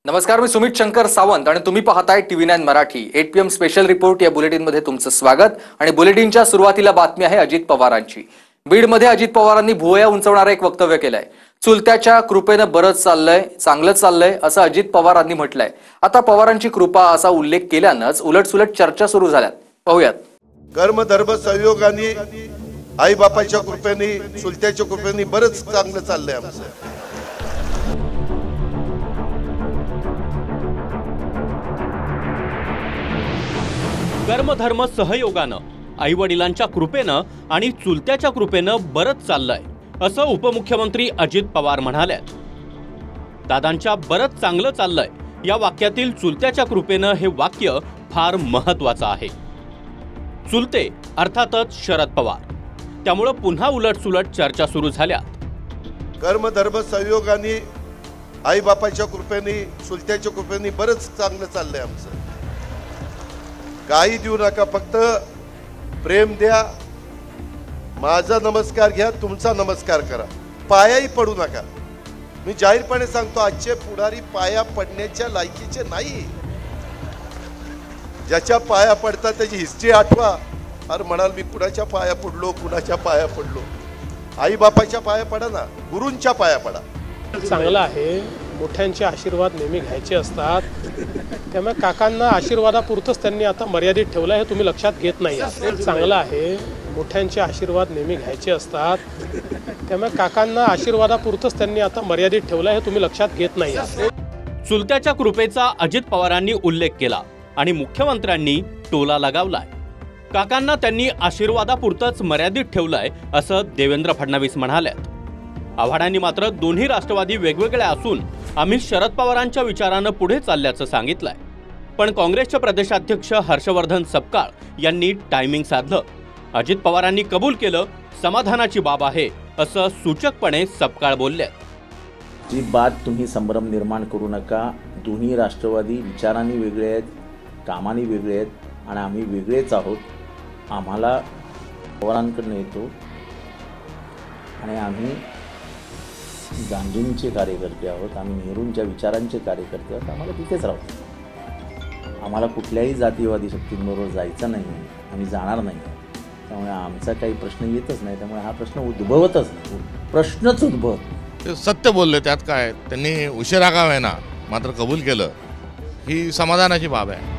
नमस्कार, मी सुमित शंकर सावंत आणि तुम्ही पाहताय TV9 Marathi 8 PM special report या बुलेटिन मध्ये तुमचं स्वागत। आणि बुलेटिनच्या सुरुवातीला बातमी आहे अजित पवारांची। बीडमध्ये अजित पवारांनी भुवया उंचवणारे एक वक्तव्य केलंय। चुलत्याच्या कृपेनं बरंच चाललंय, चांगलं चाललंय असं अजित पवारांनी म्हटलंय। आता पवारांची कृपा असा उल्लेख केल्यानंच उलटसुलट चर्चा सुरू झाल्यात। पाहूयात। कर्म धर्म सहयोगाने आई बापाच्या कृपेने चुलत्याच्या कृपेने बरंच चांगलं चाललंय आमचं। कर्मधर्म सहयोगानं आई वडिलांच्या कृपेनं आणि चुलत्याच्या कृपेनं बरंच चाललंय असं उपमुख्यमंत्री अजित पवार म्हणाले। दादांच्या बरंच चांगलं चाललंय या वाक्यातील चुलत्याच्या कृपेनं हे वाक्य फार महत्त्वाचं आहे। चुलते अर्थातच शरद पवार, त्यामुळे पुन्हा उलटसुलट चर्चा सुरू झाल्या। कर्म धर्म सहयोगाने आई बापाच्या कृपेने चुलत्याच्या कृपेने बरंच चांगलं चाललंय आमचं। काही देऊ नका, फक्त प्रेम द्या, माझा नमस्कार घ्या, तुमचा नमस्कार करा, पायाही पडू नका। मी जाहीरपणे सांगतो, आजचे पुढारी पाया पडण्याच्या लायकीचे नाही। ज्याच्या पाया पडतात त्याची हिस्ट्री आठवा। अरे म्हणाल मी कुणाच्या पाया पडलो, कुणाच्या पाया पडलो। आई बापाच्या पाया पडा ना, गुरूंच्या पाया पडा। चांगलं आहे, मोठ्यांचे आशीर्वाद नेहमी घ्यायचे असतात, त्यामुळे काकांना आशीर्वादापुरतंच त्यांनी आता मर्यादित ठेवलं आहे, हे तुम्ही लक्षात घेत नाही। चांगलं आहे, मोठ्यांचे आशीर्वाद नेहमी घ्यायचे असतात, त्यामुळे काकांना आशीर्वादापुरतंच त्यांनी आता मर्यादित ठेवलं आहे, हे तुम्ही लक्षात घेत नाही। चुलत्याच्या कृपेचा अजित पवारांनी उल्लेख केला आणि मुख्यमंत्र्यांनी टोला लगावलाय। काकांना त्यांनी आशीर्वादापुरतंच मर्यादित ठेवलंय असं देवेंद्र फडणवीस म्हणाले। आव्हाडांनी मात्र दोन्ही राष्ट्रवादी वेगवेगळ्या असून आम्ही शरद पवारांच्या विचारानं पुढे चालल्याचं सांगितलंय। पण काँग्रेसचे प्रदेशाध्यक्ष हर्षवर्धन सपकाळ यांनी टायमिंग साधलं। अजित पवारांनी कबूल केलं, समाधानाची बाब आहे असं सूचकपणे सपकाळ बोलले। जी बात तुम्ही संभ्रम निर्माण करू नका। दोन्ही राष्ट्रवादी विचारांनी वेगळे आहेत, कामांनी वेगळे आहेत आणि आम्ही वेगळेच आहोत। आम्हाला पवारांकडून येतो आणि आम्ही गांधींचे कार्यकर्ते आहोत, आम्ही नेहरूंच्या विचारांचे कार्यकर्ते आहोत। आम्हाला तिथेच राहतो, आम्हाला कुठल्याही जातीवादी शक्तींबरोबर जायचं नाही, आम्ही जाणार नाही। त्यामुळे आमचा काही प्रश्न येतच नाही, त्यामुळे हा प्रश्न उद्भवतच नाही, प्रश्नच उद्भवत। ते सत्य बोलले, त्यात काय, त्यांनी उशिरा का होईना मात्र कबूल केलं, ही समाधानाची बाब आहे।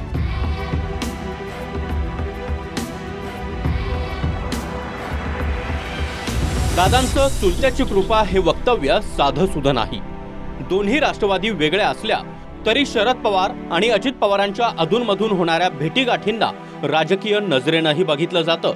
दादांचं चुलत्याची कृपा हे वक्तव्य साधं सुधं नाही। दोन्ही राष्ट्रवादी वेगळ्या असल्या तरी शरद पवार आणि अजित पवारांच्या अधूनमधून होणाऱ्या भेटीगाठींना राजकीय नजरेनंही बघितलं जातं।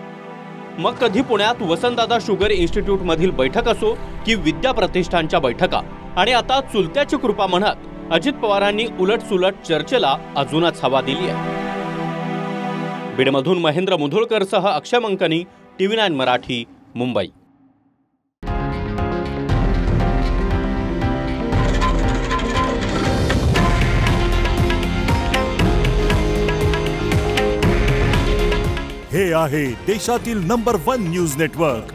मग कधी पुण्यात वसंतदादा शुगर इन्स्टिट्यूट मधील बैठक असो की विद्या प्रतिष्ठानच्या बैठका, आणि आता चुलत्याची कृपा म्हणत अजित पवारांनी उलटसुलट चर्चेला अजूनच हवा दिली आहे। बीडमधून महेंद्र मुधोळकरसह अक्षय मंकनी, TV9 मराठी, मुंबई। हे आहे देशातील नंबर 1 न्यूज नेटवर्क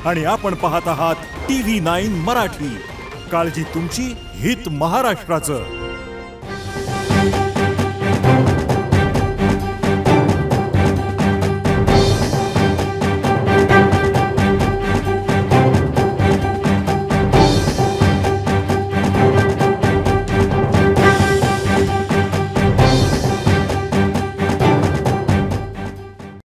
आणि आपण पाहत आहात TV9 मराठी। काळजी तुमची, हित महाराष्ट्राचं।